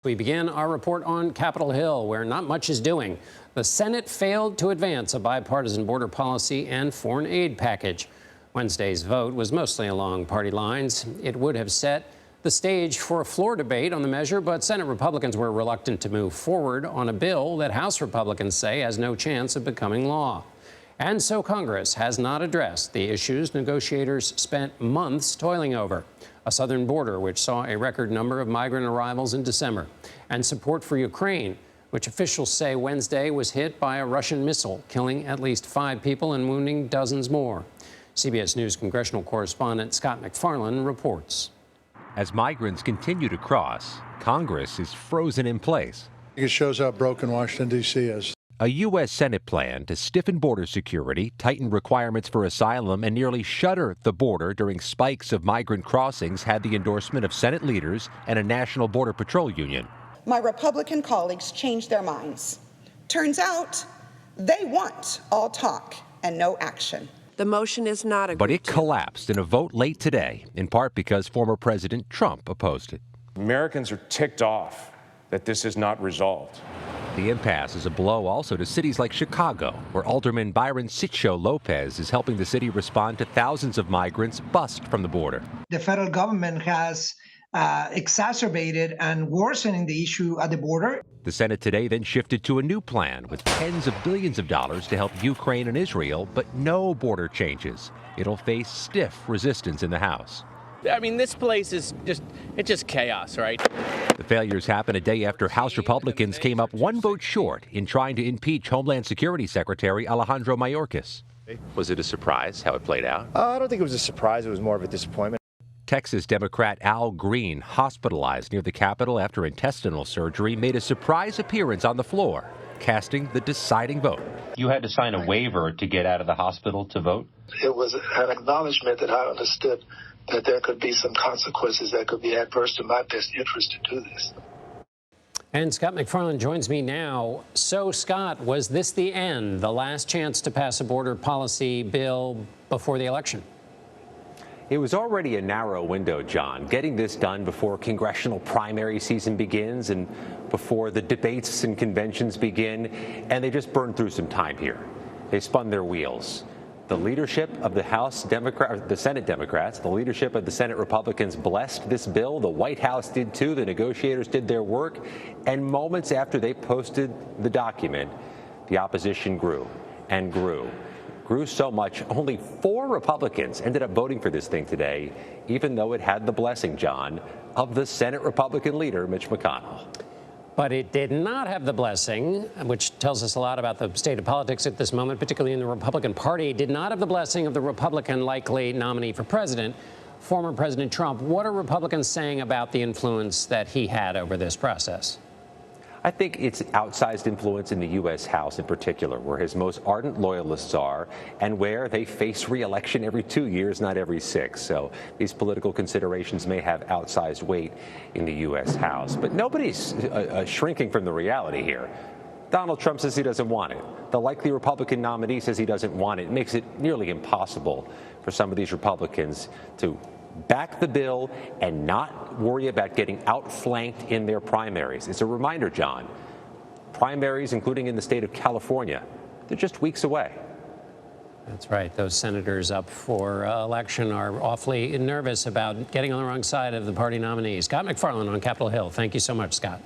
We begin our report on Capitol Hill, where not much is doing. The Senate failed to advance a bipartisan border policy and foreign aid package. Wednesday's vote was mostly along party lines. It would have set the stage for a floor debate on the measure, but Senate Republicans were reluctant to move forward on a bill that House Republicans say has no chance of becoming law. And so Congress has not addressed the issues negotiators spent months toiling over. A southern border which saw a record number of migrant arrivals in December, and support for Ukraine, which officials say Wednesday was hit by a Russian missile, killing at least 5 people and wounding dozens more. CBS News congressional correspondent Scott MacFarlane reports. As migrants continue to cross, Congress is frozen in place. It shows how broken Washington, D.C. is. A U.S. Senate plan to stiffen border security, tighten requirements for asylum, and nearly shutter the border during spikes of migrant crossings had the endorsement of Senate leaders and a National Border Patrol Union. My Republican colleagues changed their minds. Turns out they want all talk and no action. The motion is not agreed But it collapsed in a vote late today, in part because former President Trump opposed it. Americans are ticked off that this is not resolved. The impasse is a blow also to cities like Chicago, where Alderman Byron Sitcho Lopez is helping the city respond to thousands of migrants bust from the border. The federal government has exacerbated and worsening the issue at the border. The Senate today then shifted to a new plan with tens of billions of dollars to help Ukraine and Israel, but no border changes. It'll face stiff resistance in the House. I mean, this place is just chaos, right? The failures happen a day after House Republicans came up one vote short in trying to impeach Homeland Security Secretary Alejandro Mayorkas. Was it a surprise how it played out? I don't think it was a surprise. It was more of a disappointment. Texas Democrat Al Green, hospitalized near the Capitol after intestinal surgery, made a surprise appearance on the floor, casting the deciding vote. You had to sign a waiver to get out of the hospital to vote? It was an acknowledgement that I understood that there could be some consequences that could be adverse to my best interest to do this. And Scott MacFarlane joins me now. So, Scott, was this the end, the last chance to pass a border policy bill before the election? It was already a narrow window, John, getting this done before congressional primary season begins and before the debates and conventions begin, and they just burned through some time here. They spun their wheels. The leadership of the the Senate Democrats, the leadership of the Senate Republicans blessed this bill. The White House did too. The negotiators did their work. And moments after they posted the document, the opposition grew and grew. Grew so much, only 4 Republicans ended up voting for this thing today, even though it had the blessing, John, of the Senate Republican leader, Mitch McConnell. But it did not have the blessing, which tells us a lot about the state of politics at this moment, particularly in the Republican Party. It did not have the blessing of the Republican likely nominee for president, former President Trump. What are Republicans saying about the influence that he had over this process? I think it's outsized influence in the U.S. House in particular, where his most ardent loyalists are and where they face re-election every 2 years, not every 6. So these political considerations may have outsized weight in the U.S. House. But nobody's shrinking from the reality here. Donald Trump says he doesn't want it. The likely Republican nominee says he doesn't want it. It makes it nearly impossible for some of these Republicans to back the bill and not worry about getting outflanked in their primaries. It's a reminder, John, primaries, including in the state of California, they're just weeks away. That's right. Those senators up for election are awfully nervous about getting on the wrong side of the party nominees. Scott MacFarlane on Capitol Hill. Thank you so much, Scott.